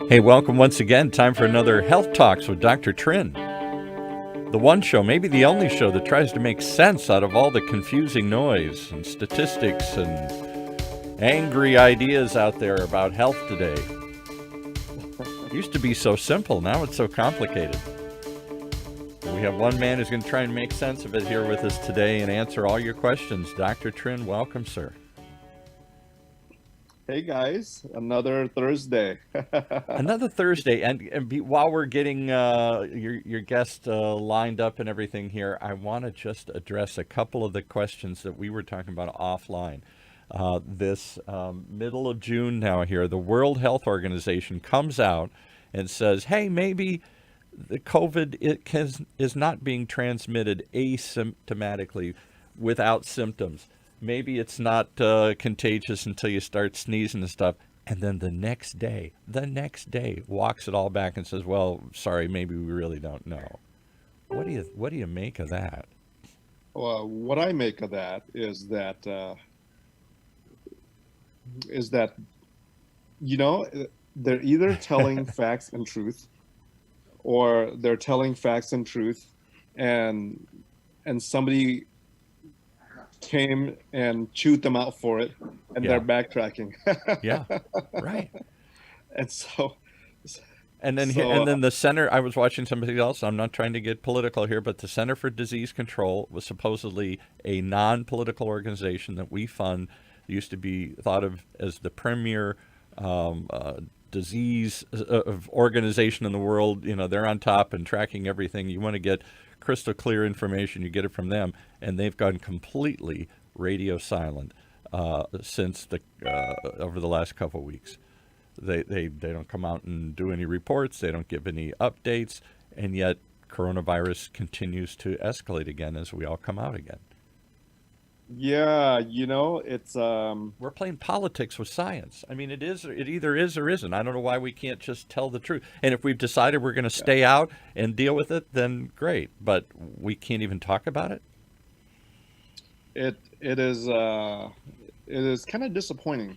Hey, welcome once again. Time for another Health Talks with Dr. Trinh. The one show, maybe the only show, that tries to make sense out of all the confusing noise and statistics and angry ideas out there about health today. It used to be so simple, now it's so complicated. We have one man who's going to try and make sense of it here with us today and answer all your questions. Dr. Trinh, welcome, sir. Hey guys, another Thursday. Another Thursday, while we're getting your guest lined up and everything here, I want to just address a couple of the questions that we were talking about offline. This middle of June now here, the World Health Organization comes out and says, hey, maybe the COVID is not being transmitted asymptomatically without symptoms. Maybe it's not contagious until you start sneezing and stuff. And then the next day, walks it all back and says, well, sorry, maybe we really don't know. What do you make of that? Well, what I make of that is that they're either telling facts and truth, or they're telling facts and truth, and somebody came and chewed them out for it, and they're backtracking. Yeah, right. And so, and then the center. I was watching somebody else. I'm not trying to get political here, but the Center for Disease Control was supposedly a non-political organization that we fund. It used to be thought of as the premier disease organization in the world. You know, they're on top and tracking everything. You want to get crystal clear information, you get it from them, and they've gone completely radio silent since over the last couple of weeks. They don't come out and do any reports. They don't give any updates, and yet coronavirus continues to escalate again as we all come out again. Yeah, it's we're playing politics with science. I mean, it either is or isn't. I don't know why we can't just tell the truth. And if we've decided we're going to stay out and deal with it, then great. But we can't even talk about it. It is kind of disappointing.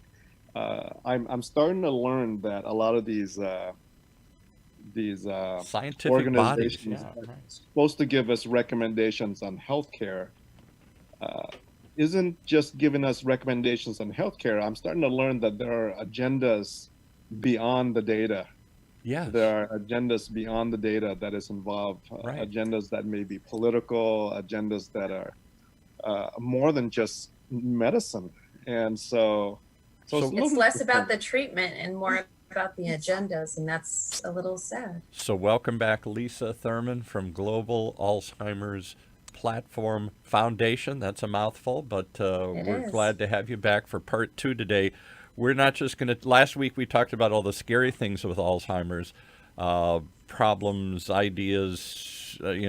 I'm starting to learn that a lot of these scientific organizations bodies, are supposed to give us recommendations on healthcare. Isn't just giving us recommendations on healthcare. I'm starting to learn that there are agendas beyond the data. Yes. There are agendas beyond the data that is involved, agendas that may be political, agendas that are more than just medicine. And so it's less about the treatment and more about the agendas, and that's a little sad. So welcome back, Lisa Thurman from Global Alzheimer's Platfrom Foundation. That's a mouthful, but we're glad to have you back for part 2 today. We're not just going to, last week we talked about all the scary things with Alzheimer's, problems, ideas, we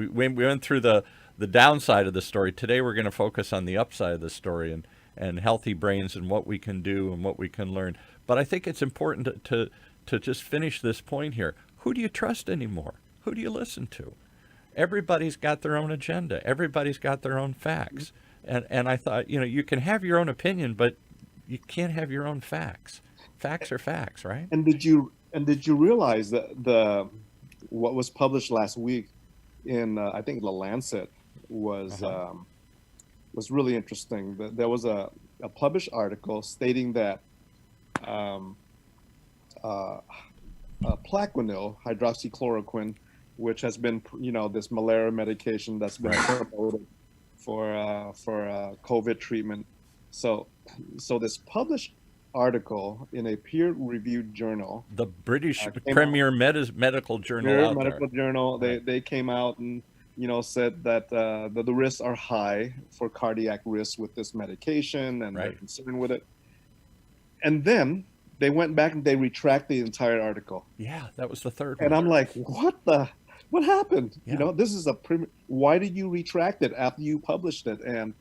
went through the downside of the story. Today we're going to focus on the upside of the story and healthy brains and what we can do and what we can learn. But I think it's important to just finish this point here. Who do you trust anymore? Who do you listen to? Everybody's got their own agenda. Everybody's got their own facts. And I thought, you can have your own opinion, but you can't have your own facts. Facts are facts, right? And did you realize that what was published last week in I think The Lancet was really interesting. There was a published article stating that Plaquenil, hydroxychloroquine, which has been, this malaria medication that's been promoted for COVID treatment. So this published article in a peer-reviewed journal, the British premier medical journal, journal, they came out and said that the risks are high for cardiac risks with this medication, and they're concerned with it. And then they went back and they retracted the entire article. Yeah, that was the third one. And I'm like, what happened? Yeah. This is why did you retract it after you published it? And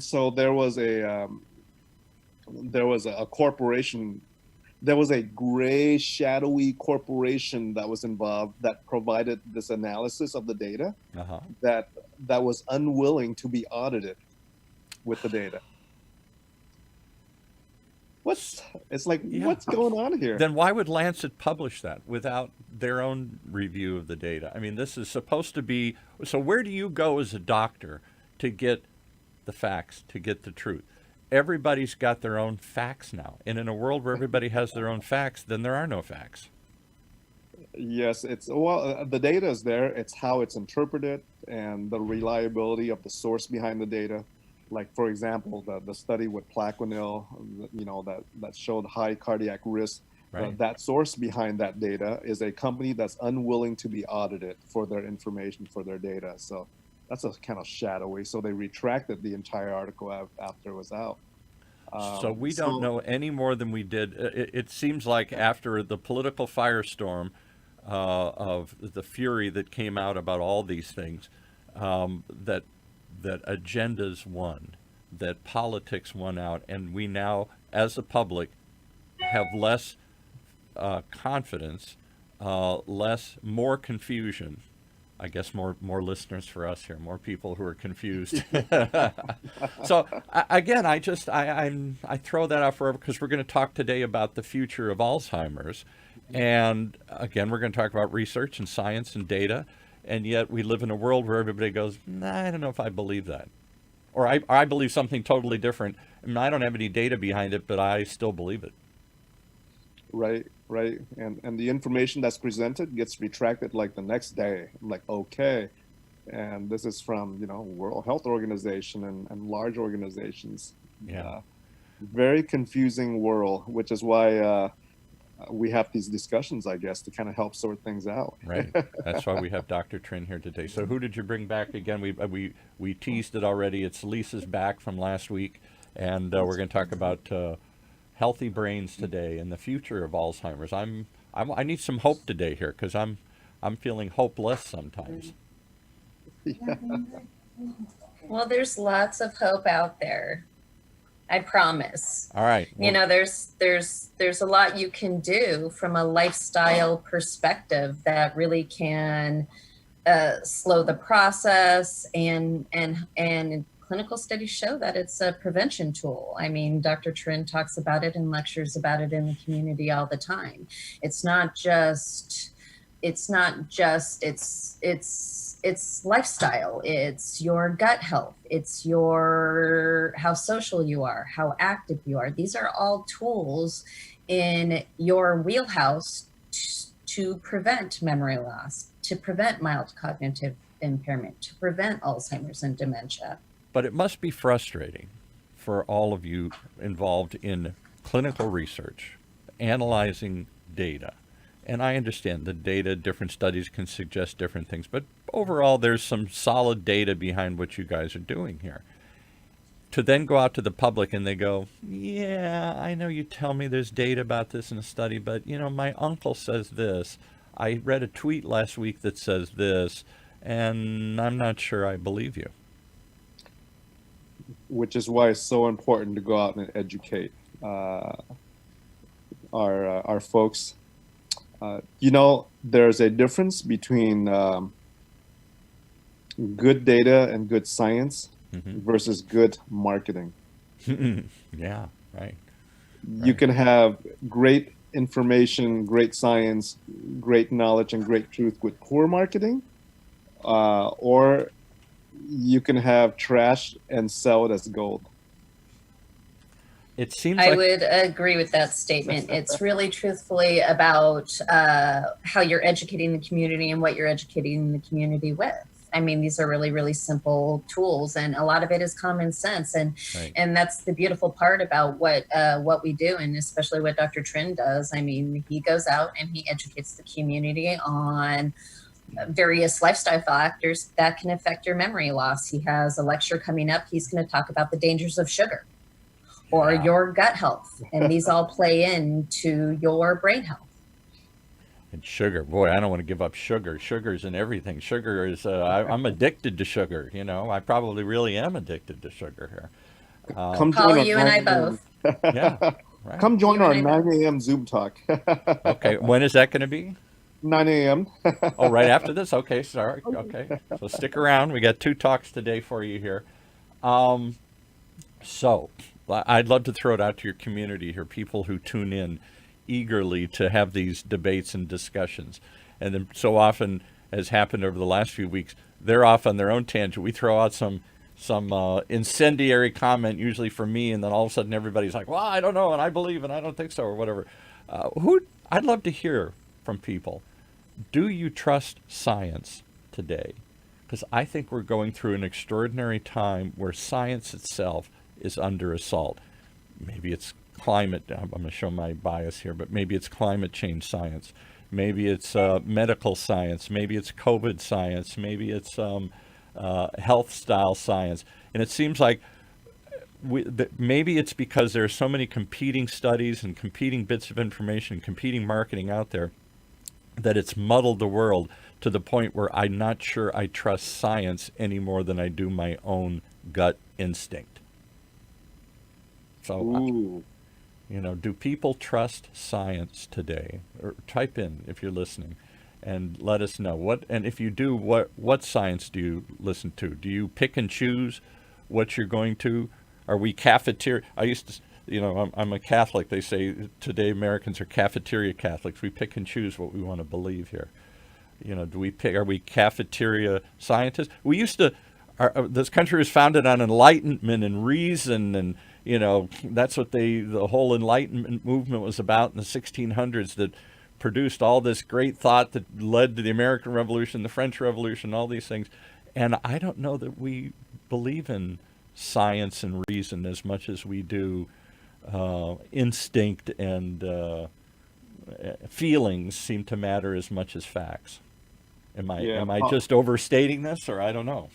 so there was a corporation, there was a gray, shadowy corporation that was involved that provided this analysis of the data that was unwilling to be audited with the data. It's like, Yeah. what's going on here? Then why would Lancet publish that without their own review of the data? I mean, this is supposed to be. So where do you go as a doctor to get the facts, to get the truth? Everybody's got their own facts now. And in a world where everybody has their own facts, then there are no facts. Yes, the data is there. It's how it's interpreted and the reliability of the source behind the data. Like, for example, the study with Plaquenil, that showed high cardiac risk. Right. That source behind that data is a company that's unwilling to be audited for their information, for their data. So that's a kind of shadowy. So they retracted the entire article after it was out. So we don't know any more than we did. It seems like after the political firestorm of the fury that came out about all these things, that agendas won, that politics won out, and we now, as a public, have less confidence, more confusion. I guess more listeners for us here, more people who are confused. So again, I throw that out forever because we're going to talk today about the future of Alzheimer's, and again, we're going to talk about research and science and data, and yet we live in a world where everybody goes, nah, I don't know if I believe that, or I believe something totally different. I mean, I don't have any data behind it, but I still believe it. Right. And the information that's presented gets retracted like the next day. I'm like, okay. And this is from, World Health Organization and large organizations. Yeah. Very confusing world, which is why we have these discussions, I guess, to kind of help sort things out. Right. That's why we have Dr. Trinh here today. So who did you bring back again? We teased it already. It's Lisa's back from last week, and we're going to talk about healthy brains today and the future of Alzheimer's. I need some hope today here because I'm feeling hopeless sometimes. Yeah. Well, there's lots of hope out there. I promise. All right. Well, there's a lot you can do from a lifestyle perspective that really can slow the process, and clinical studies show that it's a prevention tool. I mean, Dr. Trinh talks about it and lectures about it in the community all the time. It's lifestyle. It's your gut health. It's how social you are, how active you are. These are all tools in your wheelhouse to prevent memory loss, to prevent mild cognitive impairment, to prevent Alzheimer's and dementia. But it must be frustrating for all of you involved in clinical research, analyzing data. And I understand the data, different studies can suggest different things, but overall there's some solid data behind what you guys are doing here. To then go out to the public and they go, yeah, I know you tell me there's data about this in a study, but my uncle says this. I read a tweet last week that says this, and I'm not sure I believe you. Which is why it's so important to go out and educate our folks. There's a difference between good data and good science versus good marketing. Yeah, right. You can have great information, great science, great knowledge, and great truth with poor marketing, or you can have trash and sell it as gold. It seems I would agree with that statement. It's really truthfully about how you're educating the community and what you're educating the community with. I mean, these are really, really simple tools, and a lot of it is common sense. And right. And that's the beautiful part about what we do, and especially what Dr. Trinh does. I mean, he goes out and he educates the community on various lifestyle factors that can affect your memory loss. He has a lecture coming up. He's going to talk about the dangers of sugar or your gut health. And these all play into your brain health. And sugar, boy, I don't want to give up sugar. Sugar's in everything. Sugar is, I'm addicted to sugar. I probably really am addicted to sugar here. Paul, you and I both. Yeah. Right. Come join our 9 a.m. Zoom talk. Okay. When is that going to be? 9 a.m. Oh, right after this? Okay, sorry. Okay. So stick around. We got 2 talks today for you here. So I'd love to throw it out to your community here, people who tune in eagerly to have these debates and discussions. And then so often, as happened over the last few weeks, they're off on their own tangent. We throw out some incendiary comment, usually for me, and then all of a sudden everybody's like, well, I don't know, and I believe, and I don't think so, or whatever. I'd love to hear from people. Do you trust science today? Because I think we're going through an extraordinary time where science itself is under assault. Maybe it's climate, I'm going to show my bias here, but maybe it's climate change science. Maybe it's medical science. Maybe it's COVID science. Maybe it's health style science. And it seems like maybe it's because there are so many competing studies and competing bits of information, competing marketing out there, that it's muddled the world to the point where I'm not sure I trust science any more than I do my own gut instinct. So, do people trust science today? Or type in if you're listening, and let us know what. And if you do, what science do you listen to? Do you pick and choose what you're going to? Are we cafeteria? I used to, I'm a Catholic. They say today Americans are cafeteria Catholics. We pick and choose what we want to believe here. Are we cafeteria scientists? We used to. This country was founded on enlightenment and reason, and that's what the whole Enlightenment movement was about in the 1600s, that produced all this great thought that led to the American Revolution, the French Revolution, all these things. And I don't know that we believe in science and reason as much as we do instinct, and feelings seem to matter as much as facts. Am I just overstating this, or I don't know?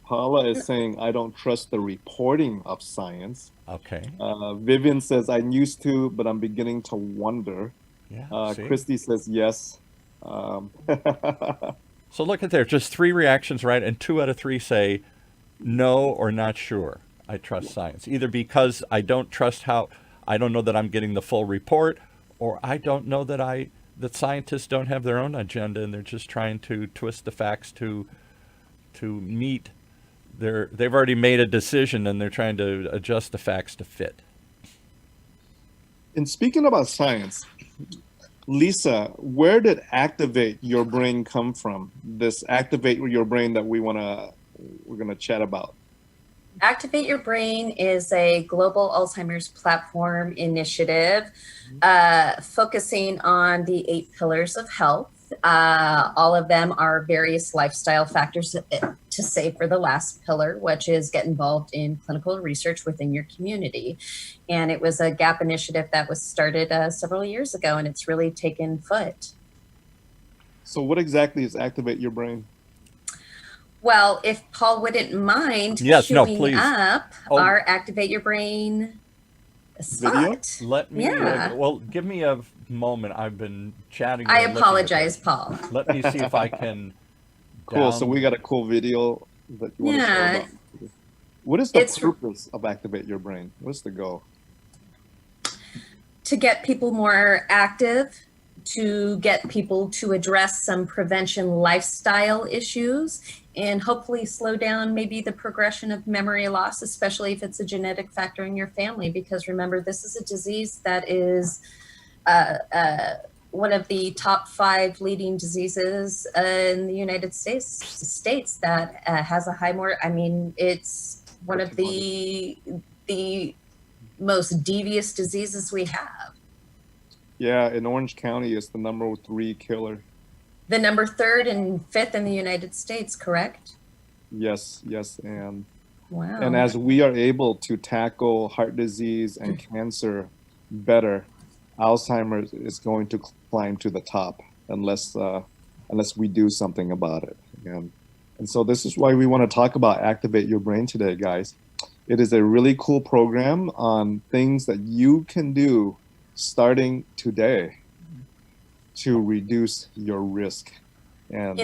Paula is saying, I don't trust the reporting of science. Okay. Vivian says, I used to, but I'm beginning to wonder. Yeah. Christy says, yes. So look at there, just 3 reactions, right? And 2 out of 3 say no or not sure. I trust science, either because I don't trust I don't know that I'm getting the full report, or I don't know that scientists don't have their own agenda and they're just trying to twist the facts to meet they've already made a decision and they're trying to adjust the facts to fit. And speaking about science, Lisa, where did activate your brain come from? This activate your brain that we're gonna chat about. Activate Your Brain is a global Alzheimer's platform initiative focusing on the 8 pillars of health. All of them are various lifestyle factors, to say for the last pillar, which is get involved in clinical research within your community. And it was a GAP initiative that was started several years ago, and it's really taken foot. So what exactly is Activate Your Brain? Well, if Paul wouldn't mind please. up our Activate Your Brain spot. Video? Let me, give me a moment. I've been chatting. I apologize, Paul. Let me see if I can. Cool. So we got a cool video that you want to show about. What is the purpose of Activate Your Brain? What's the goal? To get people more active, to get people to address some prevention lifestyle issues, and hopefully slow down maybe the progression of memory loss, especially if it's a genetic factor in your family. Because remember, this is a disease that is one of the top 5 leading diseases in the United States that has a high it's one of the most devious diseases we have. Yeah, in Orange County, it's the number 3 killer. The number 3rd and 5th in the United States, correct? Yes, and wow. And as we are able to tackle heart disease and cancer better, Alzheimer's is going to climb to the top unless we do something about it. And so this is why we want to talk about Activate Your Brain today, guys. It is a really cool program on things that you can do starting today to reduce your risk. And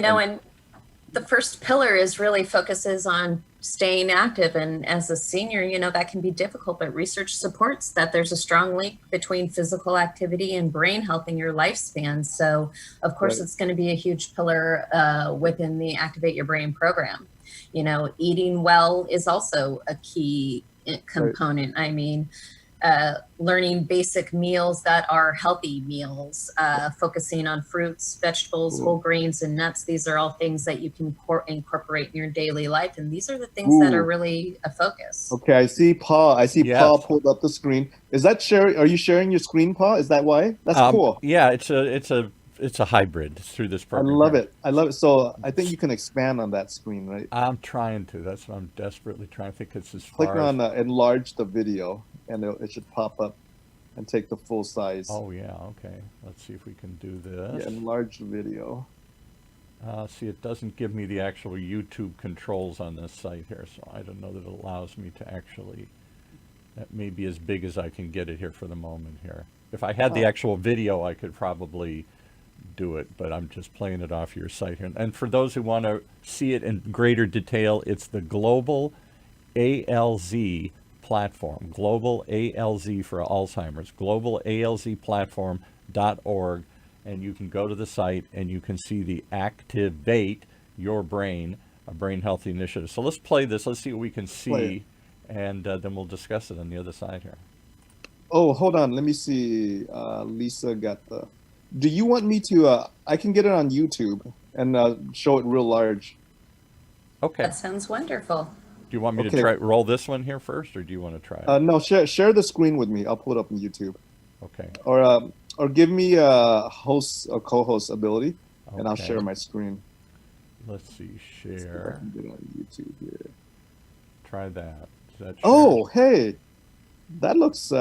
the first pillar really focuses on staying active. And as a senior, that can be difficult, but research supports that there's a strong link between physical activity and brain health in your lifespan. So of course, It's going to be a huge pillar within the Activate Your Brain program. Eating well is also a key component. I mean, learning basic meals that are healthy meals, focusing on fruits, vegetables, whole grains, and nuts. These are all things that you can incorporate in your daily life. And these are the things that are really a focus. Okay, I see Paul. Yes. Paul pulled up the screen. Is that sharing? Are you sharing your screen, Paul? Is that why? That's cool. Yeah, it's a hybrid through this program. I love it. So I think you can expand on that screen, right? I'm trying to. That's what I'm desperately trying to think. It's as Click far on enlarge the video, and it should pop up and take the full size. Oh yeah, okay. Let's see if we can do this. Yeah, enlarge the video. See, it doesn't give me the actual YouTube controls on this site here, so I don't know that it allows me to actually. That may be as big as I can get it here for the moment here. If I had the actual video, I could probably do it, but I'm just playing it off your site here. And for those who want to see it in greater detail, it's the Global ALZ platform, Global ALZ for Alzheimer's, globalalzplatform.org, and you can go to the site and you can see the Activate Your Brain, a brain healthy initiative. So let's play this. Let's see what we can see, and then we'll discuss it on the other side here. Oh, hold on. Let me see. Lisa got the. Do you want me to? I can get it on YouTube and show it real large. Okay. That sounds wonderful. Do you want me to roll this one here first, or do you want to try it? No, share the screen with me. I'll pull it up on YouTube. Okay. Or give me a host or co-host ability, and I'll share my screen. Let's see, share. Let's see if I can get it on YouTube here. Try that. Is that oh, hey, that looks.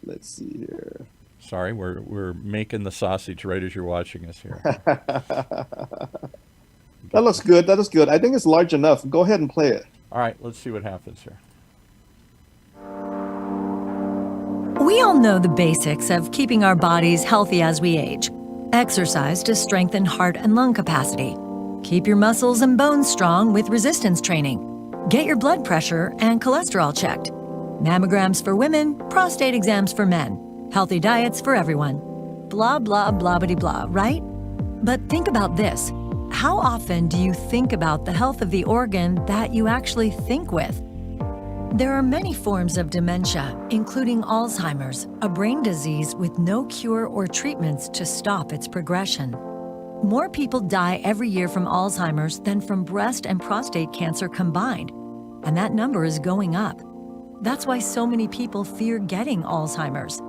Let's see here. Sorry, we're making the sausage right as you're watching us here. That looks good. That looks good. I think it's large enough. Go ahead and play it. All right, let's see what happens here. We all know the basics of keeping our bodies healthy as we age. Exercise to strengthen heart and lung capacity. Keep your muscles and bones strong with resistance training. Get your blood pressure and cholesterol checked. Mammograms for women, prostate exams for men. Healthy diets for everyone. Blah, blah, blah-bitty-blah, right? But think about this. How often do you think about the health of the organ that you actually think with? There are many forms of dementia, including Alzheimer's, a brain disease with no cure or treatments to stop its progression. More people die every year from Alzheimer's than from breast and prostate cancer combined, and that number is going up. That's why so many people fear getting Alzheimer's.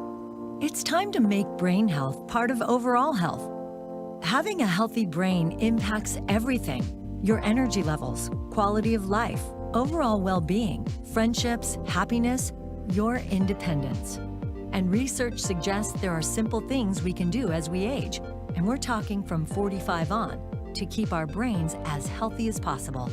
It's time to make brain health part of overall health. Having a healthy brain impacts everything: your energy levels, quality of life, overall well-being, friendships, happiness, your independence. And research suggests there are simple things we can do as we age, and we're talking from 45 on, to keep our brains as healthy as possible.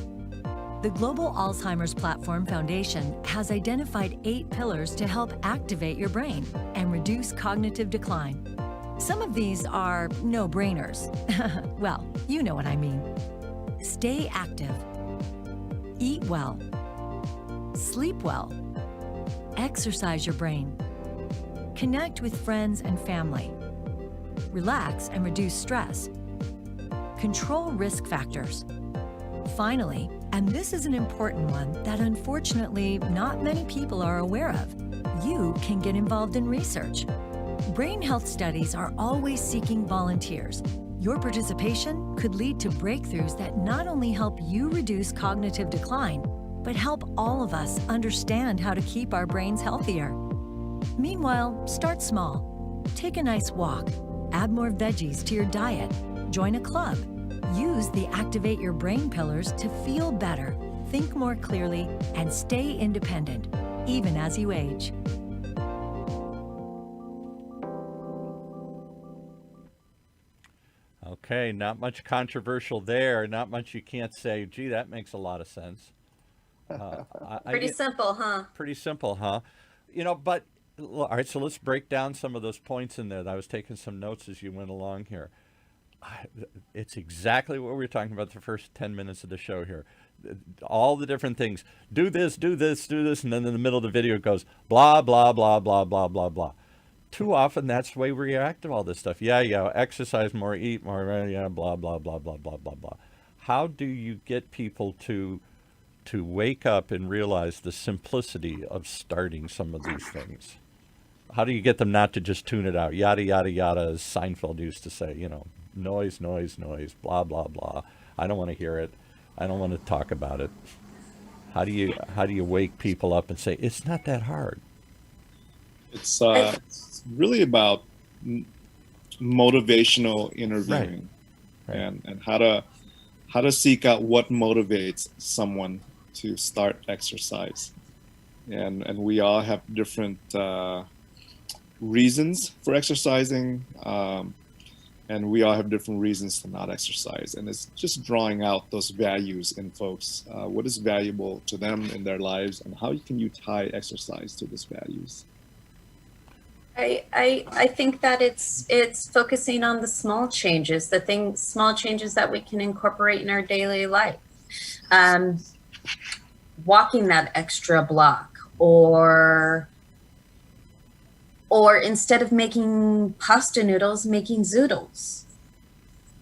The Global Alzheimer's Platform Foundation has identified 8 pillars to help activate your brain and reduce cognitive decline. Some of these are no-brainers. Well, you know what I mean. Stay active. Eat well. Sleep well. Exercise your brain. Connect with friends and family. Relax and reduce stress. Control risk factors. Finally, and this is an important one that unfortunately not many people are aware of, you can get involved in research. Brain health studies are always seeking volunteers. Your participation could lead to breakthroughs that not only help you reduce cognitive decline, but help all of us understand how to keep our brains healthier. Meanwhile, start small. Take a nice walk. Add more veggies to your diet. Join a club. Use the Activate Your Brain pillars to feel better, think more clearly, and stay independent, even as you age. Okay, not much controversial there. Not much you can't say, gee, that makes a lot of sense. Pretty simple, huh? Pretty simple, huh? But, all right, so let's break down some of those points in there. I was taking some notes as you went along here. It's exactly what we were talking about the first 10 minutes of the show here. All the different things. Do this, do this, do this, and then in the middle of the video it goes blah, blah, blah, blah, blah, blah, blah. Too often that's the way we react to all this stuff. Yeah, exercise more, eat more, yeah, blah, blah, blah, blah, blah, blah, blah. how do you get people to wake up and realize the simplicity of starting some of these things? How do you get them not to just tune it out? Yada, yada, yada, as Seinfeld used to say, noise, noise, noise, blah, blah, blah. I don't want to hear it. I don't want to talk about it. How do you wake people up and say, it's not that hard? It's really about motivational interviewing, Right. and how to seek out what motivates someone to start exercise, and we all have different reasons for exercising, and we all have different reasons to not exercise, and it's just drawing out those values in folks, what is valuable to them in their lives, and how can you tie exercise to those values. I think that it's focusing on the small changes, small changes that we can incorporate in our daily life. Walking that extra block, or instead of making pasta noodles, making zoodles.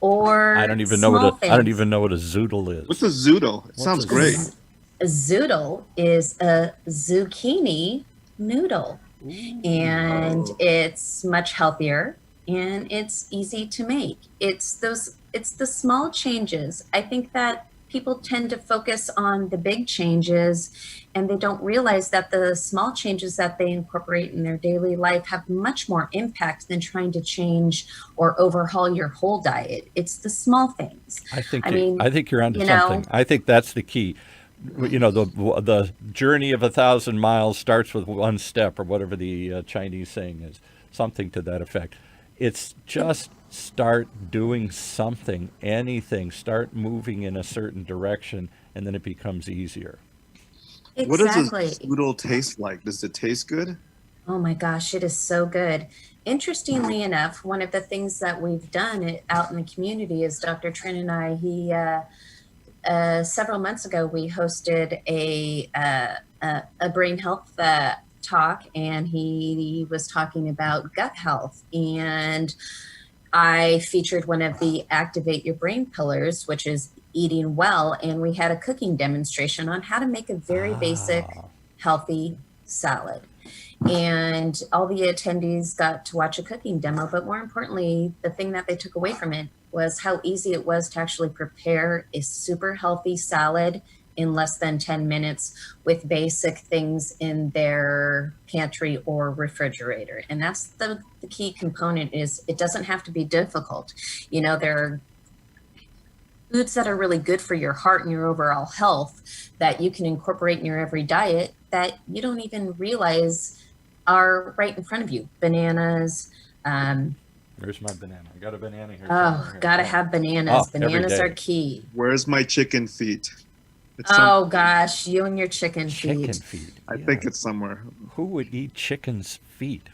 Or I don't even know what a zoodle is. What's a zoodle? It sounds great. A zoodle is a zucchini noodle. And it's much healthier and it's easy to make. It's the small changes. I think that people tend to focus on the big changes and they don't realize that the small changes that they incorporate in their daily life have much more impact than trying to change or overhaul your whole diet. It's the small things. I think you're onto something. I think that's the key. The journey of 1,000 miles starts with one step, or whatever the Chinese saying is, something to that effect. It's just start doing something, anything. Start moving in a certain direction, and then it becomes easier. Exactly. What does a zoodle taste like? Does it taste good? Oh my gosh, it is so good. Interestingly enough, one of the things that we've done out in the community is Dr. Trinh and I, several months ago, we hosted a brain health talk, and he was talking about gut health. And I featured one of the Activate Your Brain pillars, which is eating well. And we had a cooking demonstration on how to make a very basic, healthy salad. And all the attendees got to watch a cooking demo. But more importantly, the thing that they took away from it was how easy it was to actually prepare a super healthy salad in less than 10 minutes with basic things in their pantry or refrigerator. And that's the key component, is it doesn't have to be difficult. There are foods that are really good for your heart and your overall health that you can incorporate in your every diet that you don't even realize are right in front of you. Bananas. Where's my banana? I got a banana here. Oh, gotta have bananas. Bananas are key. Where's my chicken feet? Oh gosh, you and your chicken feet. Chicken feet. I think it's somewhere. Who would eat chicken's feet?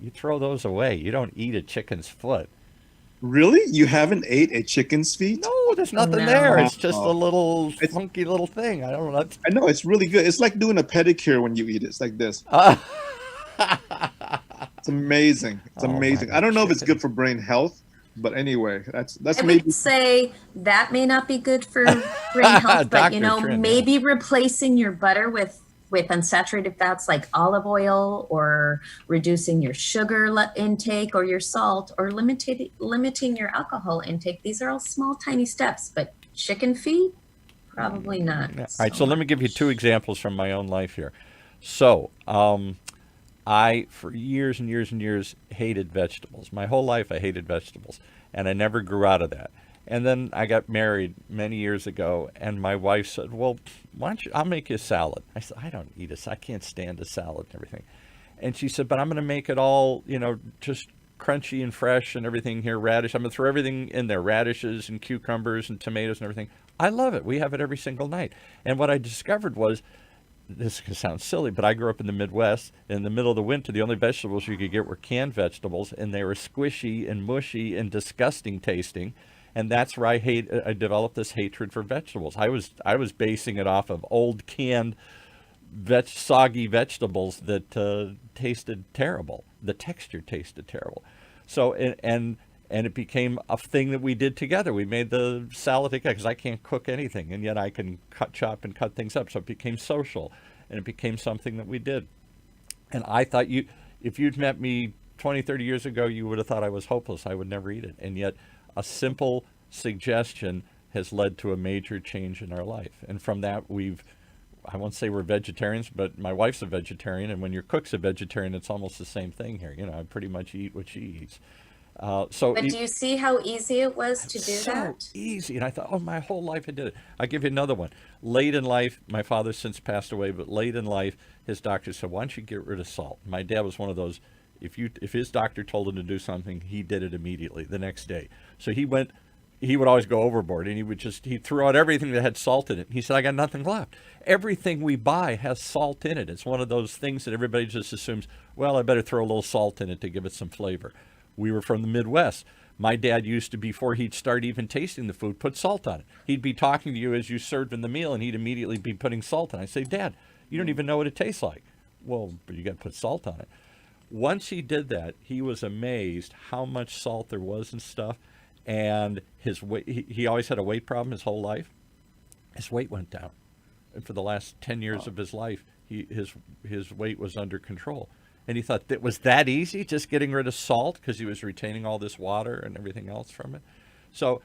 You throw those away. You don't eat a chicken's foot. Really? You haven't ate a chicken's feet? No, there's nothing there. It's just a little funky little thing. I don't know. I know, it's really good. It's like doing a pedicure when you eat it. It's like this. It's amazing. It's amazing. I don't know if it's good for brain health, but anyway, that's I maybe. would say that may not be good for brain health, but Trinh, maybe replacing your butter with unsaturated fats like olive oil, or reducing your sugar intake or your salt, or limiting your alcohol intake. These are all small, tiny steps, but chicken feet, probably not. All right, so let me give you two examples from my own life here. So, I, for years and years and years, hated vegetables. My whole life, I hated vegetables, and I never grew out of that. And then I got married many years ago, and my wife said, well, why don't you, I'll make you a salad. I said, I don't eat I can't stand a salad and everything. And she said, but I'm going to make it all, just crunchy and fresh and everything here, radish. I'm going to throw everything in there, radishes and cucumbers and tomatoes and everything. I love it. We have it every single night. And what I discovered was, this sounds silly, but I grew up in the Midwest. In the middle of the winter, the only vegetables you could get were canned vegetables, and they were squishy and mushy and disgusting tasting. And that's where I developed this hatred for vegetables. I was basing it off of old canned soggy vegetables that tasted terrible. The texture tasted terrible. So and And it became a thing that we did together. We made the salad together because I can't cook anything, and yet I can chop and cut things up. So it became social, and it became something that we did. And I thought if you'd met me 20, 30 years ago, you would have thought I was hopeless. I would never eat it. And yet a simple suggestion has led to a major change in our life. And from that, I won't say we're vegetarians, but my wife's a vegetarian. And when your cook's a vegetarian, it's almost the same thing here. I pretty much eat what she eats. But do you see how easy it was to do that? So easy. And I thought, oh, my whole life I did it. I'll give you another one. Late in life, my father's since passed away, but late in life, his doctor said, why don't you get rid of salt? My dad was one of those, if his doctor told him to do something, he did it immediately the next day. So he would always go overboard, and he threw out everything that had salt in it. He said, I got nothing left. Everything we buy has salt in it. It's one of those things that everybody just assumes, well, I better throw a little salt in it to give it some flavor. We were from the Midwest. My dad used to, before he'd start even tasting the food, put salt on it. He'd be talking to you as you served him the meal, and he'd immediately be putting salt on it. I say, Dad, you don't even know what it tastes like. Well, but you got to put salt on it. Once he did that, he was amazed how much salt there was and stuff. And his weight, he always had a weight problem his whole life. His weight went down. And for the last 10 years of his life, his weight was under control. And he thought that was that easy, just getting rid of salt, because he was retaining all this water and everything else from it. So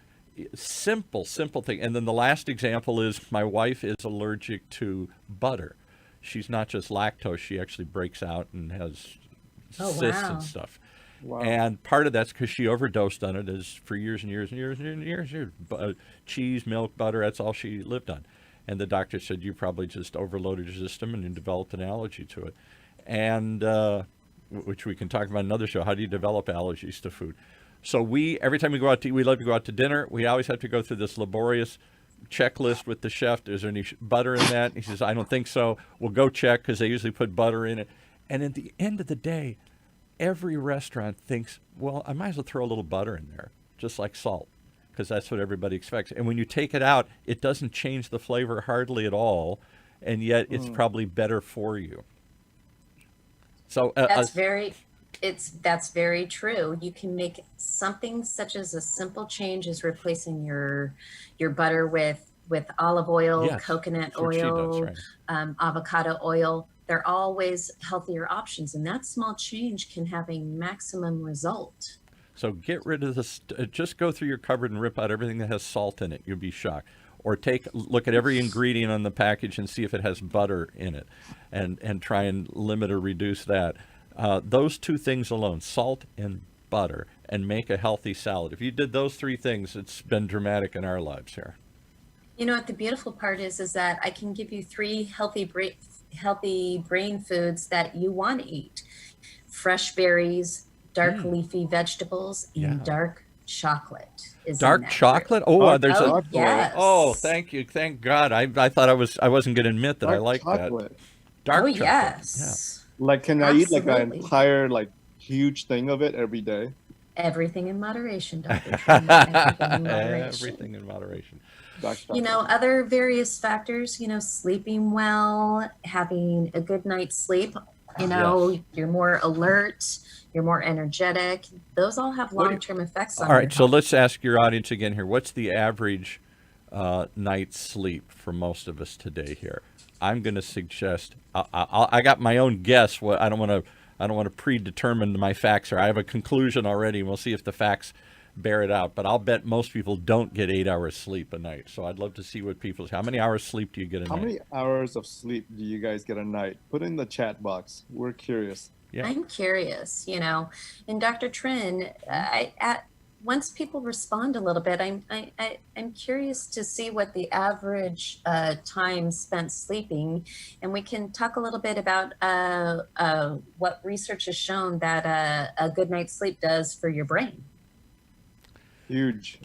simple thing. And then the last example is my wife is allergic to butter. She's not just lactose, she actually breaks out and has cysts and stuff. Wow. And part of that's because she overdosed on it for years and years and years and years and years. Cheese, milk, butter, that's all she lived on. And the doctor said, you probably just overloaded your system and you developed an allergy to it. And which we can talk about in another show. How do you develop allergies to food? So every time we go out to eat, we love to go out to dinner. We always have to go through this laborious checklist with the chef. Is there any butter in that? He says, I don't think so. We'll go check, because they usually put butter in it. And at the end of the day, every restaurant thinks, well, I might as well throw a little butter in there, just like salt, because that's what everybody expects. And when you take it out, it doesn't change the flavor hardly at all, and yet it's probably better for you. So that's very true. You can make something such as a simple change as replacing your butter with olive oil, yes, coconut oil, does, right. Avocado oil. They're always healthier options, and that small change can have a maximum result. So get rid of this. Just go through your cupboard and rip out everything that has salt in it. You'll be shocked. Or look at every ingredient on the package and see if it has butter in it, and try and limit or reduce that. Those two things alone, salt and butter, and make a healthy salad. If you did those three things, it's been dramatic in our lives here. You know what the beautiful part is that I can give you 3 healthy brain foods that you want to eat: fresh berries, dark leafy vegetables, and dark chocolate. Dark chocolate? Oh, there's yes. Oh, thank you. Thank God. I thought I wasn't going to admit that I like that. Dark chocolate. Yes. Yeah. Like, can Absolutely. I eat like an entire huge thing of it every day? Everything in moderation, Dr. Trinh. Everything in moderation. Everything in moderation. Other various factors, sleeping well, having a good night's sleep, yes. You're more alert, you're more energetic. Those all have long-term effects on All right, your so health. let's ask your audience again here. What's the average night's sleep for most of us today here? I'm going to suggest, I got my own guess. I don't want to predetermine my facts here. I have a conclusion already, and we'll see if the facts bear it out. But I'll bet most people don't get 8 hours sleep a night. So I'd love to see what people say. How many hours sleep do you get a night? How many hours of sleep do you guys get a night? Put it in the chat box. We're curious. Yeah. I'm curious, and Dr. Trinh, once people respond a little bit, I'm curious to see what the average time spent sleeping, and we can talk a little bit about what research has shown that a good night's sleep does for your brain. Huge.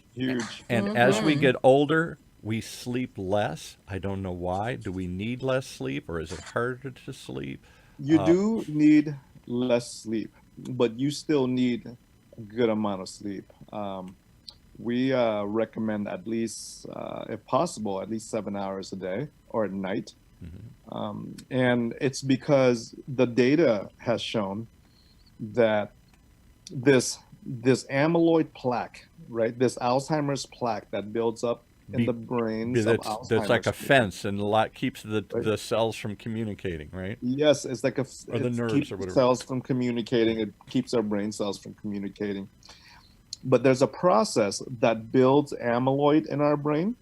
And as we get older, we sleep less. I don't know why. Do we need less sleep, or is it harder to sleep? You do need less sleep, but you still need a good amount of sleep. We recommend at least, if possible, at least 7 hours a day or at night. Mm-hmm. And it's because the data has shown that this this amyloid plaque, right? This Alzheimer's plaque that builds up in the brains of That's like Alzheimer's a people, fence and a lot keeps right? the cells from communicating, right? Yes, it's like Or the it nerves keeps or the whatever. cells from communicating. It keeps our brain cells from communicating. But there's a process that builds amyloid in our brain.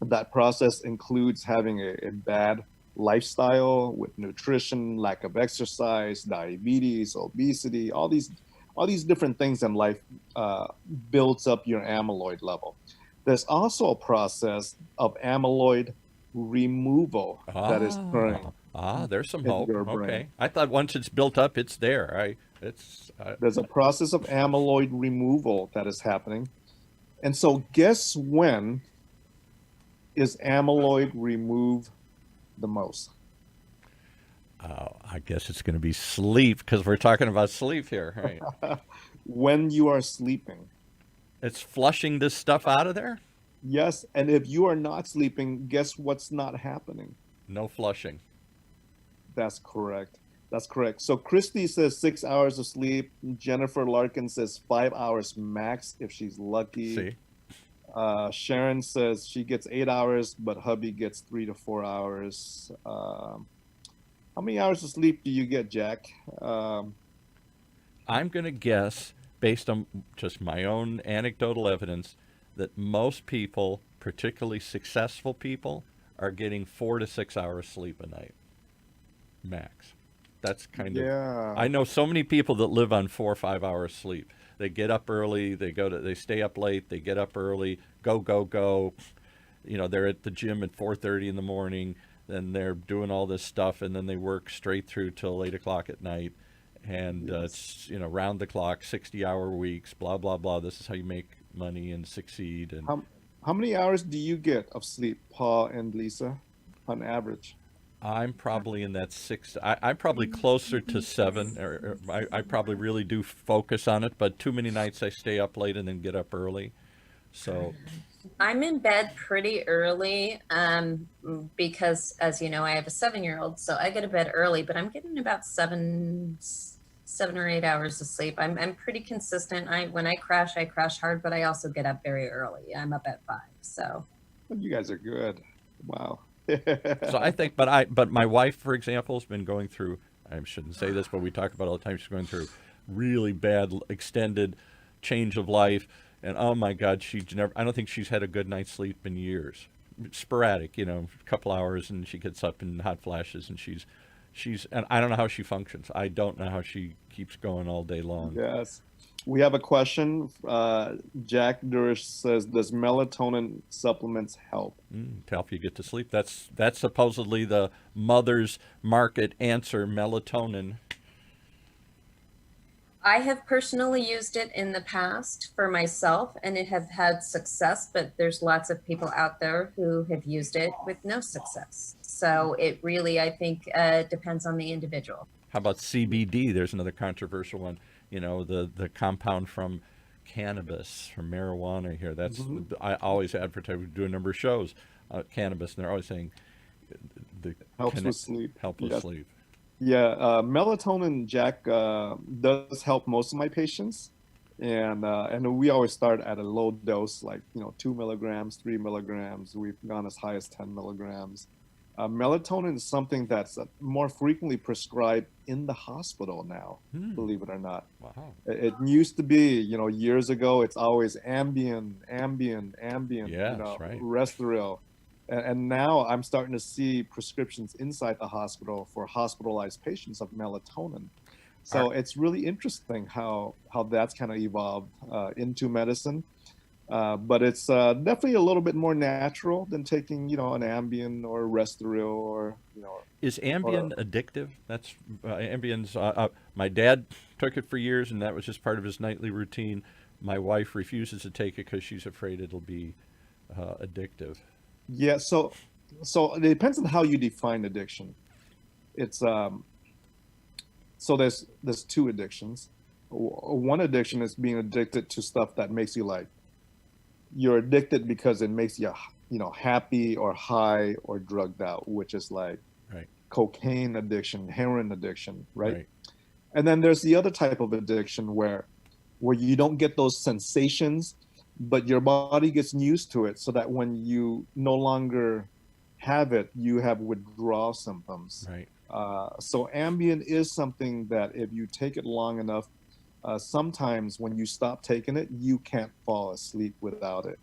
That process includes having a bad lifestyle with nutrition, lack of exercise, diabetes, obesity, all these different things in life builds up your amyloid level. There's also a process of amyloid removal that is occurring There's some in hope. your brain. Okay. I thought once it's built up, it's there. There's a process of amyloid removal that is happening. And so guess when is amyloid removed the most? I guess it's going to be sleep because we're talking about sleep here, right? When you are sleeping. It's flushing this stuff out of there? Yes, and if you are not sleeping, guess what's not happening? No flushing. That's correct. That's correct. So Christy says 6 hours of sleep. Jennifer Larkin says 5 hours max if she's lucky. See? Sharon says she gets 8 hours, but hubby gets 3 to 4 hours. How many hours of sleep do you get, Jack? I'm going to guess, based on just my own anecdotal evidence, that most people, particularly successful people, are getting 4 to 6 hours sleep a night, max. That's kind of. Yeah. I know so many people that live on 4 or 5 hours sleep. They get up early. They stay up late. They get up early. Go. You know, they're at the gym at 4:30 in the morning. Then they're doing all this stuff, and then they work straight through till 8 o'clock at night. And it's round the clock, 60-hour weeks. Blah blah blah. This is how you make money and succeed. And How many hours do you get of sleep, Paul and Lisa, on average? I'm probably in that 6. I'm probably closer to 7. Or I probably really do focus on it, but too many nights I stay up late and then get up early. So I'm in bed pretty early because, as you know, I have a 7-year-old, so I go to bed early. But I'm getting about 7 or 8 hours of sleep. I'm pretty consistent. When I crash hard, but I also get up very early. I'm up at 5. So You guys are good. Wow. so I think, but my wife, for example, has been going through. I shouldn't say this, but we talk about it all the time. She's going through really bad extended change of life. And oh my God, I don't think she's had a good night's sleep in years. Sporadic, a couple hours, and she gets up in hot flashes, and and I don't know how she functions. I don't know how she keeps going all day long. Yes. We have a question. Jack Durish says, does melatonin supplements help? To help you get to sleep. That's supposedly the mother's market answer, melatonin. I have personally used it in the past for myself, and it have had success, but there's lots of people out there who have used it with no success. So it really, I think, depends on the individual. How about CBD? There's another controversial one. The compound from cannabis, from marijuana here. That's I always advertise. We do a number of shows, cannabis, and they're always saying Helps with sleep. Help with sleep. Yeah, melatonin, Jack, does help most of my patients, and we always start at a low dose, like 2 milligrams, 3 milligrams. We've gone as high as 10 milligrams. Melatonin is something that's more frequently prescribed in the hospital now, believe it or not. Wow. It used to be, years ago, it's always Ambien, Yes, right. Restoril. And now I'm starting to see prescriptions inside the hospital for hospitalized patients of melatonin. So it's really interesting how that's kind of evolved into medicine. But it's definitely a little bit more natural than taking, an Ambien or Restoril or. Is Ambien addictive? That's Ambien's. My dad took it for years, and that was just part of his nightly routine. My wife refuses to take it because she's afraid it'll be addictive. Yeah, so it depends on how you define addiction. It's so there's two addictions. One addiction is being addicted to stuff that makes you like. You're addicted because it makes you happy or high or drugged out, which is like cocaine addiction, heroin addiction, right? And then there's the other type of addiction where where you don't get those sensations, but your body gets used to it, so that when you no longer have it, you have withdrawal symptoms. Right. So Ambien is something that if you take it long enough, sometimes when you stop taking it, you can't fall asleep without it.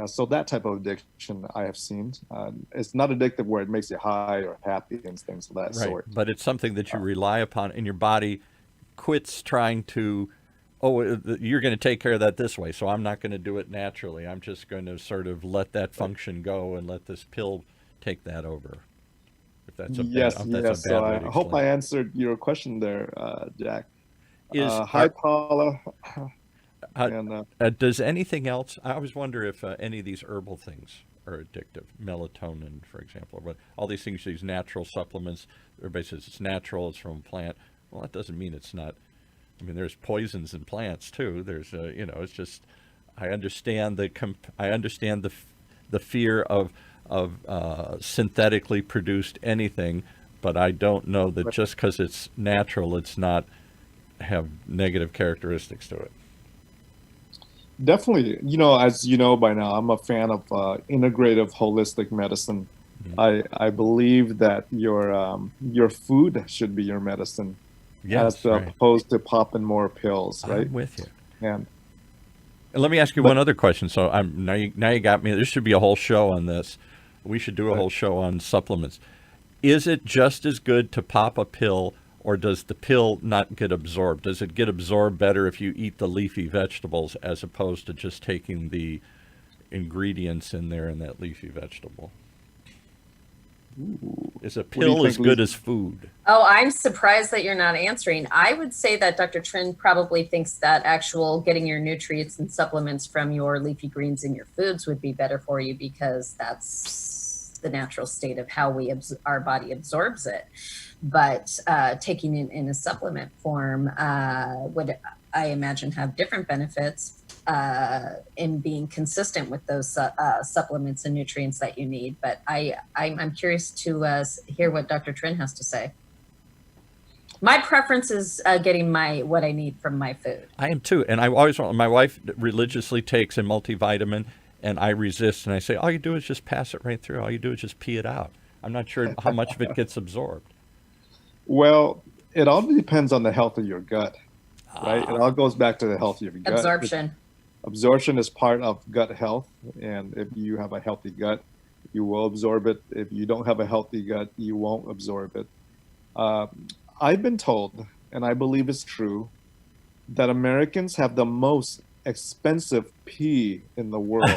So that type of addiction I have seen. It's not addictive where it makes you high or happy and things of that Right. sort. But it's something that you rely upon, and your body quits trying to, oh, you're going to take care of that this way, so I'm not going to do it naturally. I'm just going to sort of let that function go and let this pill take that over. If that's a Yes, bad, yes. that's a So bad way I to hope I explain. answered your question there, Jack. Is Hi, Paula. uh, And does anything else? I always wonder if any of these herbal things are addictive. Melatonin, for example, but all these things, these natural supplements. Everybody says it's natural, it's from a plant. Well, that doesn't mean it's not. I mean, there's poisons in plants too. There's, it's just. I understand the fear of synthetically produced anything, but I don't know that just because it's natural, it's not have negative characteristics to it. definitely, as you know by now, I'm a fan of integrative holistic medicine. I believe that your food should be your medicine, Yes, as right. opposed to popping more pills, right? I'm with you. And And let me ask you but one other question. So now you got me. There should be a whole show on this. We should do a whole show on supplements. Is it just as good to pop a pill, or does the pill not get absorbed? Does it get absorbed better if you eat the leafy vegetables as opposed to just taking the ingredients in there in that leafy vegetable? Is a what do you pill as think, good Lisa? as food? Oh, I'm surprised that you're not answering. I would say that Dr. Trinh probably thinks that actual getting your nutrients and supplements from your leafy greens in your foods would be better for you, because that's the natural state of how our body absorbs it. But taking it in a supplement form would, I imagine, have different benefits in being consistent with those supplements and nutrients that you need. But I'm curious to hear what Dr. Trinh has to say. My preference is getting what I need from my food. I am too, and I always want. My wife religiously takes a multivitamin, and I resist. And I say, all you do is just pass it right through. All you do is just pee it out. I'm not sure how much of it gets absorbed. Well, it all depends on the health of your gut, right? It all goes back to the health of your gut. Absorption. Absorption is part of gut health, and if you have a healthy gut, you will absorb it. If you don't have a healthy gut, you won't absorb it. I've been told, and I believe it's true, that Americans have the most expensive pee in the world.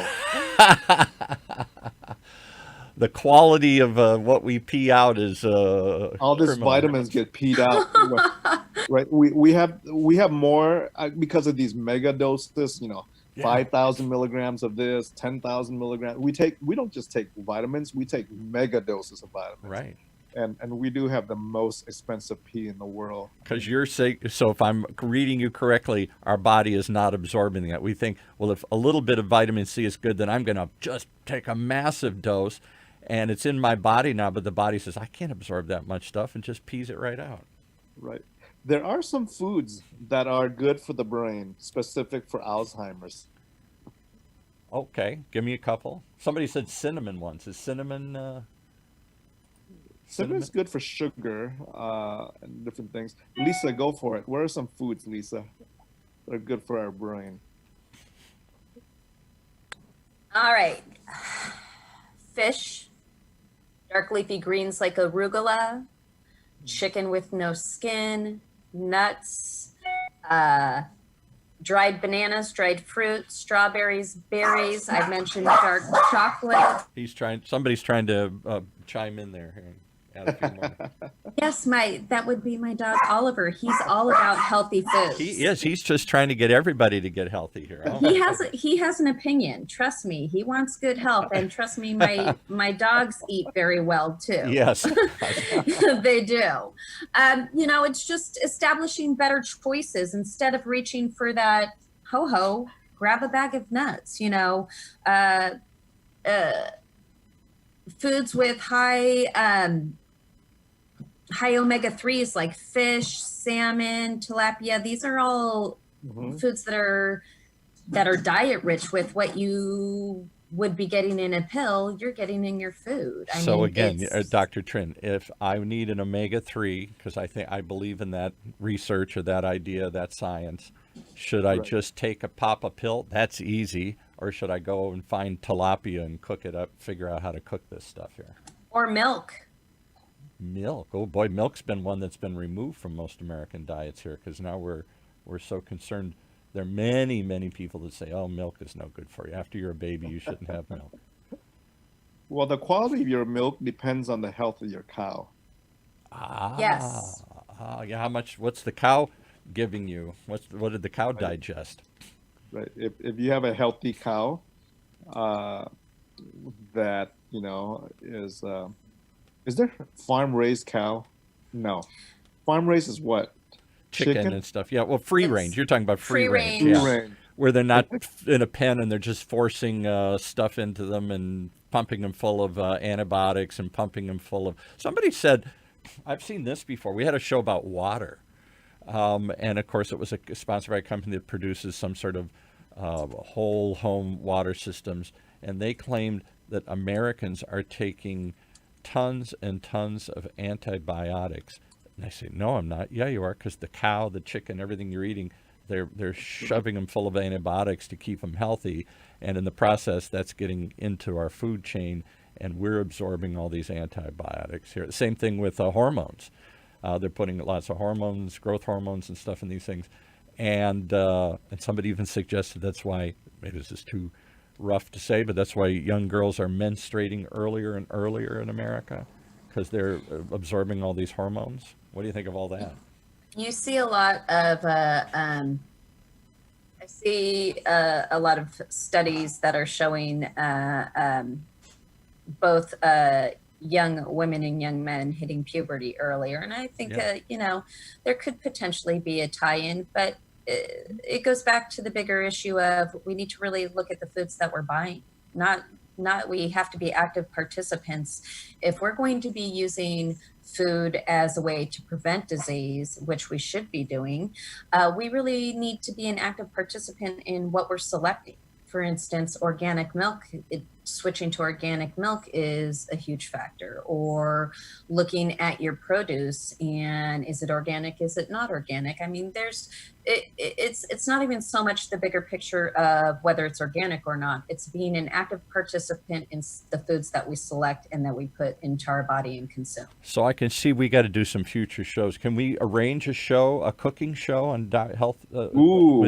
The quality of what we pee out is All these criminal. vitamins get peed out, right? We have more because of these mega doses. Yeah. 5,000 milligrams of this, 10,000 milligrams. We don't just take vitamins, we take mega doses of vitamins. Right. And we do have the most expensive pee in the world. Because you're saying, so if I'm reading you correctly, our body is not absorbing that. We think, well, if a little bit of vitamin C is good, then I'm going to just take a massive dose, and it's in my body now, but the body says, I can't absorb that much stuff, and just pees it right out. Right. There are some foods that are good for the brain, specific for Alzheimer's. Okay, give me a couple. Somebody said cinnamon once. Is cinnamon... Cinnamon is good for sugar and different things. Lisa, go for it. What are some foods, Lisa, that are good for our brain? All right. Fish, dark leafy greens like arugula, chicken with no skin, nuts, dried bananas, dried fruit, strawberries, berries. I've mentioned dark chocolate. Somebody's trying to chime in there. Here. Add a few more. Yes, that would be my dog Oliver. He's all about healthy foods. He is. He's just trying to get everybody to get healthy here. Oh. He has an opinion. Trust me, he wants good health, and trust me, my dogs eat very well too. Yes, they do. It's just establishing better choices instead of reaching for that grab a bag of nuts. Foods with high omega-3s like fish, salmon, tilapia. These are all foods that are diet rich with what you would be getting in a pill, you're getting in your food. I So mean, again, it's Dr. Trinh, if I need an omega-3, because I believe in that research or that idea, that science, should I Right. just pop a pill? That's easy. Or should I go and find tilapia and cook it up, figure out how to cook this stuff here? or milk. Milk. Oh boy, milk's been one that's been removed from most American diets here because now we're so concerned. There are many, many people that say, "Oh, milk is no good for you. After you're a baby, you shouldn't have milk." Well, the quality of your milk depends on the health of your cow. Yes. Yeah. How much? What's the cow giving you? What did the cow Right. digest? Right. If you have a healthy cow, uh, that is there farm raised cow? No, farm raised is what? Chicken and stuff. Yeah. Well, free It's range. You're talking about free free range. range. Free Yeah. range. Where they're not in a pen and they're just forcing stuff into them and pumping them full of antibiotics and pumping them full of. Somebody said, I've seen this before. We had a show about water. And of course, it was sponsored by a company that produces some sort of whole home water systems. And they claimed that Americans are taking tons and tons of antibiotics. And I say, no, I'm not. Yeah, you are, because the cow, the chicken, everything you're eating, they're shoving them full of antibiotics to keep them healthy. And in the process, that's getting into our food chain, and we're absorbing all these antibiotics here. Same thing with hormones. They're putting lots of hormones, growth hormones and stuff in these things. And somebody even suggested that's why, maybe this is too rough to say, but that's why young girls are menstruating earlier and earlier in America, because they're absorbing all these hormones. What do you think of all that? You see a lot of I see a lot of studies that are showing both young women and young men hitting puberty earlier. And I think, there could potentially be a tie-in, but it goes back to the bigger issue of we need to really look at the foods that we're buying. Not we have to be active participants. If we're going to be using food as a way to prevent disease, which we should be doing, we really need to be an active participant in what we're selecting. For instance, organic milk, switching to organic milk is a huge factor. Or looking at your produce and is it organic, is it not organic? I mean, it's not even so much the bigger picture of whether it's organic or not. It's being an active participant in the foods that we select and that we put into our body and consume. So I can see we got to do some future shows. Can we arrange a cooking show on health with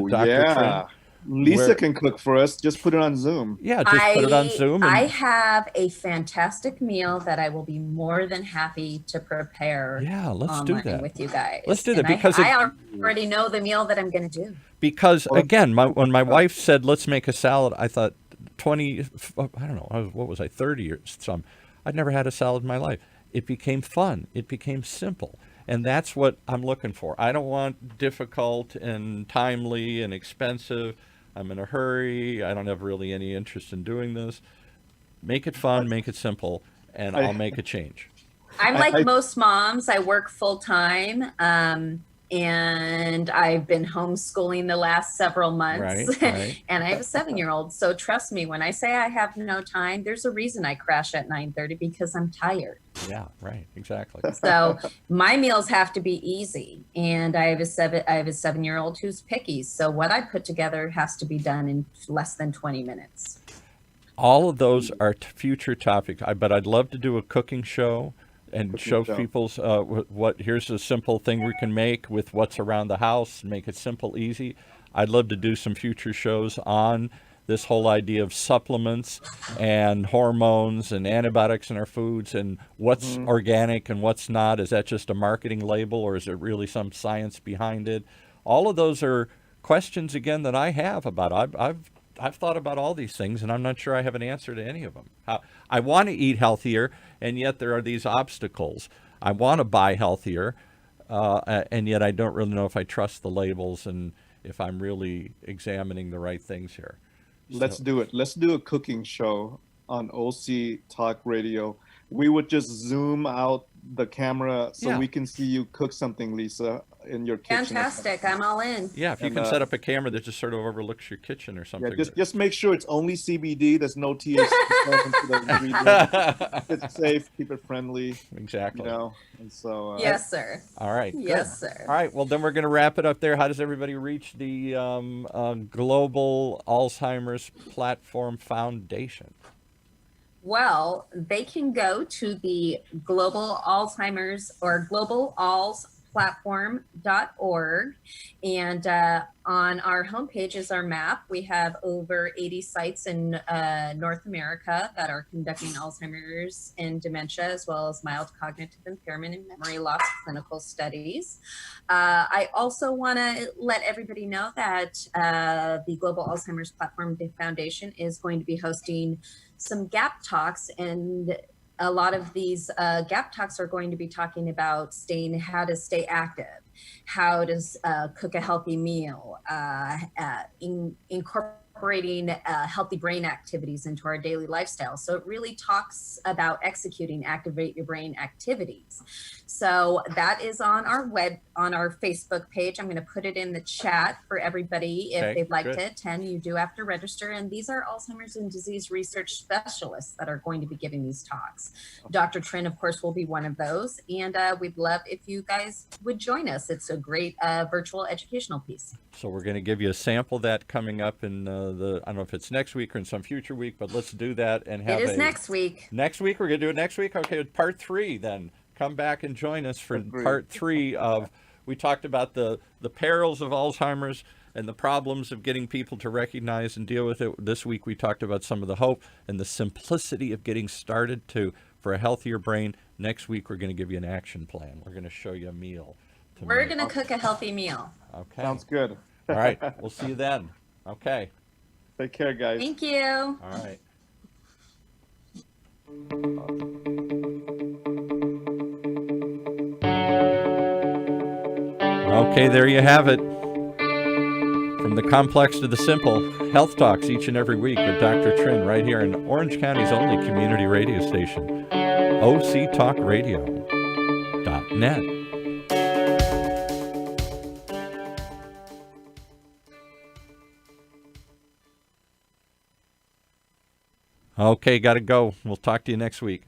Dr. Yeah. Trinh? Lisa can cook for us. Just put it on Zoom. Yeah, just put it on Zoom. I have a fantastic meal that I will be more than happy to prepare. Yeah, let's do that with you guys. Let's do that, and because I already know the meal that I'm going to do. Because again, when my wife said let's make a salad, I thought 20, I don't know, what was I, 30 or some. I'd never had a salad in my life. It became fun. It became simple. And that's what I'm looking for. I don't want difficult and timely and expensive. I'm in a hurry. I don't have really any interest in doing this. Make it fun, make it simple, and I'll make a change. I'm like most moms. I work full time, and I've been homeschooling the last several months. Right. And I have a 7-year-old. So trust me, when I say I have no time, there's a reason I crash at 9:30 because I'm tired. Yeah, right, exactly. So my meals have to be easy, and I have a 7-year-old who's picky. So what I put together has to be done in less than 20 minutes. All of those are future topics, but I'd love to do a cooking show and show people's here's a simple thing we can make with what's around the house, make it simple, easy. I'd love to do some future shows on this whole idea of supplements and hormones and antibiotics in our foods and what's organic and what's not. Is that just a marketing label, or is there really some science behind it? All of those are questions, again, that I have about. I've thought about all these things, and I'm not sure I have an answer to any of them. I want to eat healthier, and yet there are these obstacles. I want to buy healthier, and yet I don't really know if I trust the labels and if I'm really examining the right things here. Let's do it. Let's do a cooking show on OC Talk Radio. We would just zoom out the camera so we can see you cook something, Lisa, in your kitchen. Fantastic. I'm all in. Yeah, if you And, can set up a camera that just sort of overlooks your kitchen or Yeah, something. just make sure it's only CBD. There's no THC going into the ingredients. Keep it safe, keep it friendly. Exactly. You know, and so. Yes, sir. All right. Yes, good. sir. All right. Well, then we're going to wrap it up there. How does everybody reach the Global Alzheimer's Platform Foundation? Well, they can go to the Global Alzheimer's or globalalzplatform.org. And on our homepage is our map. We have over 80 sites in North America that are conducting Alzheimer's and dementia, as well as mild cognitive impairment and memory loss clinical studies. I also want to let everybody know that the Global Alzheimer's Platform Foundation is going to be hosting some gap talks, and a lot of these gap talks are going to be talking about how to stay active, how to cook a healthy meal, incorporating healthy brain activities into our daily lifestyle. So it really talks about executing activate your brain activities. So that is on our Facebook page. I'm going to put it in the chat for everybody. If they'd like to attend, you do have to register. And these are Alzheimer's and disease research specialists that are going to be giving these talks. Dr. Trinh, of course, will be one of those. And we'd love if you guys would join us. It's a great virtual educational piece. So we're going to give you a sample of that coming up in I don't know if it's next week or in some future week, but let's do that and have it is next week. Next week? We're going to do it next week? Okay, part 3 then. Come back and join us for part 3 of, we talked about the perils of Alzheimer's and the problems of getting people to recognize and deal with it. This week we talked about some of the hope and the simplicity of getting started for a healthier brain. Next week we're going to give you an action plan. We're going to show you a meal. We're going to cook a healthy meal. Okay. Sounds good. All right. We'll see you then. Okay. Take care, guys. Thank you. All right. Okay, there you have it. From the complex to the simple, health talks each and every week with Dr. Trinh right here in Orange County's only community radio station, octalkradio.net. Okay, got to go. We'll talk to you next week.